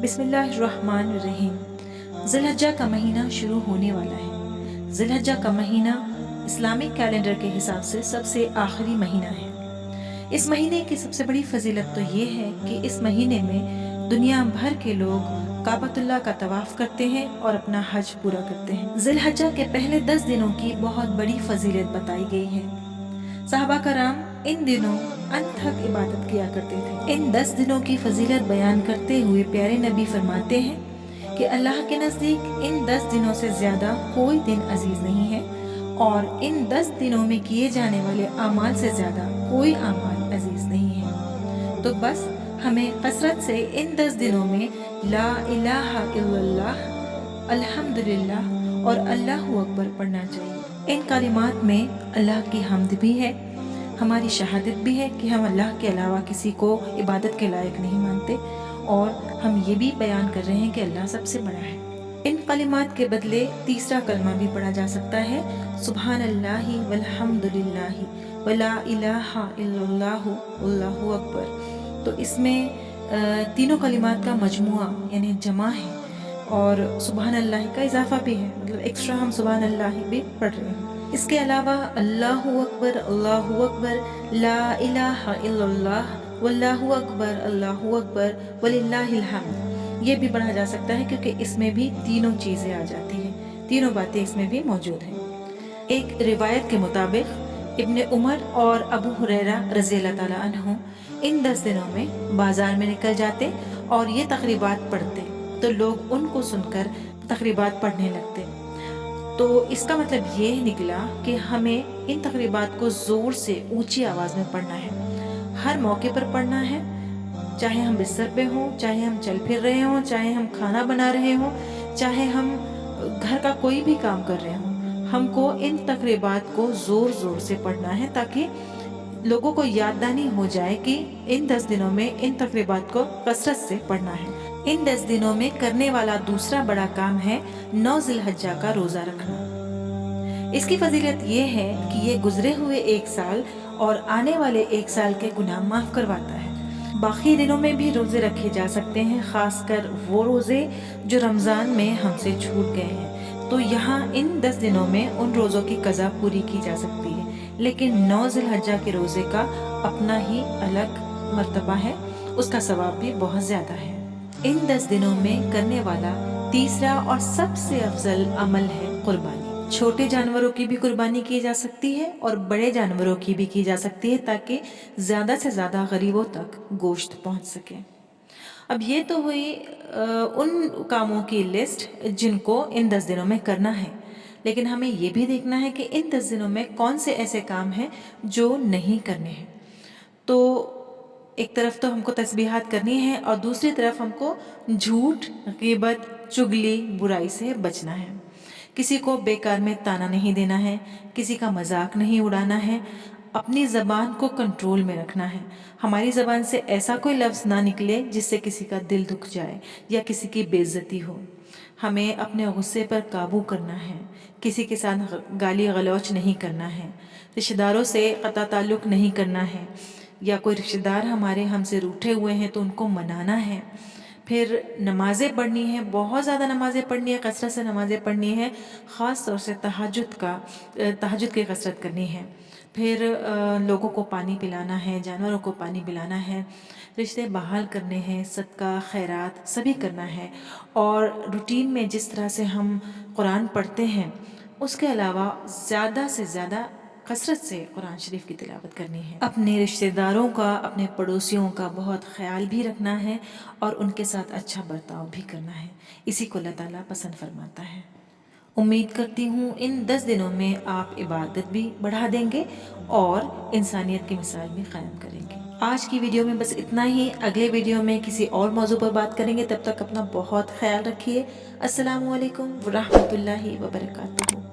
बिस्मिल्लाहिर्रहमानिर्रहीम। ज़िलहज्जा का महीना शुरू होने वाला है। ज़िलहज्जा का महीना इस्लामिक कैलेंडर के हिसाब से सबसे आखिरी महीना है। इस महीने की सबसे बड़ी फजीलत तो ये है कि इस महीने में दुनिया भर के लोग काबतुल्लाह का तवाफ करते हैं और अपना हज पूरा करते हैं। ज़िलहज्जा के पहले 10 दिनों की बहुत बड़ी फजीलत बताई गई है। सहाबा कराम इन दिनों अनथक इबादत किया करते थे। इन 10 दिनों की फजीलत बयान करते हुए प्यारे नबी फरमाते हैं कि अल्लाह के नज़दीक इन 10 दिनों से ज़्यादा कोई दिन अजीज नहीं है और इन 10 दिनों में किए जाने वाले अमाल से ज़्यादा कोई अमाल अजीज नहीं है। तो बस हमें कसरत से इन 10 दिनों में ला इलाहा इल्लल्लाह, अल्हम्दुलिल्लाह और अल्लाहु अकबर पढ़ना चाहिए। इन कलिमात में अल्लाह की हम्द भी है, हमारी शहादत भी है कि हम अल्लाह के अलावा किसी को इबादत के लायक नहीं मानते और हम ये भी बयान कर रहे हैं कि अल्लाह सबसे बड़ा है। इन कलिमात के बदले तीसरा कलमा भी पढ़ा जा सकता है, सुभान अल्लाहि वल्हम्दुलिल्लाहि वला इलाहा इल्लल्लाहु अल्लाहु अकबर। तो इसमें तीनों कलिमात का मजमुआ यानी जमा है और सुभान अल्लाह का इजाफा भी है, मतलब एक्स्ट्रा हम सुभान अल्लाह भी पढ़ रहे हैं। इसके अलावा अल्लाहु अकबर, ला इलाहा इल्लल्लाह, वल्लाहु अकबर वलिल्लाहिल हम्द, ये भी पढ़ा जा सकता है क्योंकि इसमें भी तीनों चीज़ें आ जाती हैं, तीनों बातें इसमें भी मौजूद हैं। एक रिवायत के मुताबिक इब्न उमर और अबू हुरैरा रज़ियल्लाहु ताला अन्हु इन 10 दिनों में बाजार में निकल जाते और ये तक़रीबात पढ़ते, तो लोग उनको सुनकर तक़रीबात पढ़ने लगते। तो इसका मतलब ये निकला कि हमें इन तक़रीबात को ज़ोर से ऊंची आवाज़ में पढ़ना है, हर मौके पर पढ़ना है, चाहे हम बिस्तर पे हों, चाहे हम चल फिर रहे हों, चाहे हम खाना बना रहे हों, चाहे हम घर का कोई भी काम कर रहे हों, हमको इन तक़रीबात को ज़ोर ज़ोर से पढ़ना है ताकि लोगों को याददानी हो जाए कि इन 10 दिनों में इन तक़रीबात को कसरत से पढ़ना है। इन 10 दिनों में करने वाला दूसरा बड़ा काम है 9 ज़िलहज्जा का रोज़ा रखना। इसकी फजीलत ये है कि ये गुजरे हुए एक साल और आने वाले एक साल के गुनाह माफ़ करवाता है। बाकी दिनों में भी रोज़े रखे जा सकते हैं, ख़ासकर वो रोज़े जो रमज़ान में हमसे छूट गए हैं। तो यहाँ इन 10 दिनों में उन रोज़ों की क़ज़ा पूरी की जा सकती है, लेकिन 9 ज़िलहज्जा के रोज़े का अपना ही अलग मर्तबा है, उसका सवाब भी बहुत ज़्यादा है। इन 10 दिनों में करने वाला तीसरा और सबसे अफजल अमल है कुर्बानी। छोटे जानवरों की भी कुर्बानी की जा सकती है और बड़े जानवरों की भी की जा सकती है ताकि ज़्यादा से ज़्यादा गरीबों तक गोश्त पहुंच सके। अब ये तो हुई उन कामों की लिस्ट जिनको इन 10 दिनों में करना है, लेकिन हमें ये भी देखना है कि इन 10 दिनों में कौन से ऐसे काम हैं जो नहीं करने हैं। तो एक तरफ तो हमको तस्बीहात करनी है और दूसरी तरफ हमको झूठ, ग़ीबत, चुगली, बुराई से बचना है। किसी को बेकार में ताना नहीं देना है, किसी का मजाक नहीं उड़ाना है, अपनी ज़बान को कंट्रोल में रखना है। हमारी ज़बान से ऐसा कोई लफ्ज़ ना निकले जिससे किसी का दिल दुख जाए या किसी की बेइज्जती हो। हमें अपने गुस्से पर काबू करना है, किसी के साथ गाली गलौच नहीं करना है, रिश्तेदारों से क़ता ताल्लुक़ नहीं करना है, या कोई रिश्तेदार हमारे हमसे रूठे हुए हैं तो उनको मनाना है। फिर नमाज़ें पढ़नी है, बहुत ज़्यादा नमाज़ें पढ़नी है, कसरत से नमाज़ें पढ़नी है, ख़ास तौर से तहज्जुद की कसरत करनी है। फिर लोगों को पानी पिलाना है, जानवरों को पानी पिलाना है, रिश्ते बहाल करने हैं, सदका खैरात सभी करना है। और रूटीन में जिस तरह से हम कुरान पढ़ते हैं उसके अलावा ज़्यादा से ज़्यादा कसरत से कुरान शरीफ की तिलावत करनी है। अपने रिश्तेदारों का, अपने पड़ोसियों का बहुत ख्याल भी रखना है और उनके साथ अच्छा बर्ताव भी करना है। इसी को अल्लाह ताला पसंद फरमाता है। उम्मीद करती हूँ इन 10 दिनों में आप इबादत भी बढ़ा देंगे और इंसानियत की मिसाल भी कायम करेंगे। आज की वीडियो में बस इतना ही। अगले वीडियो में किसी और मौजू पर बात करेंगे। तब तक अपना बहुत ख्याल रखिए। अस्सलामु अलैकुम व रहमतुल्लाहि व बरकातुहू।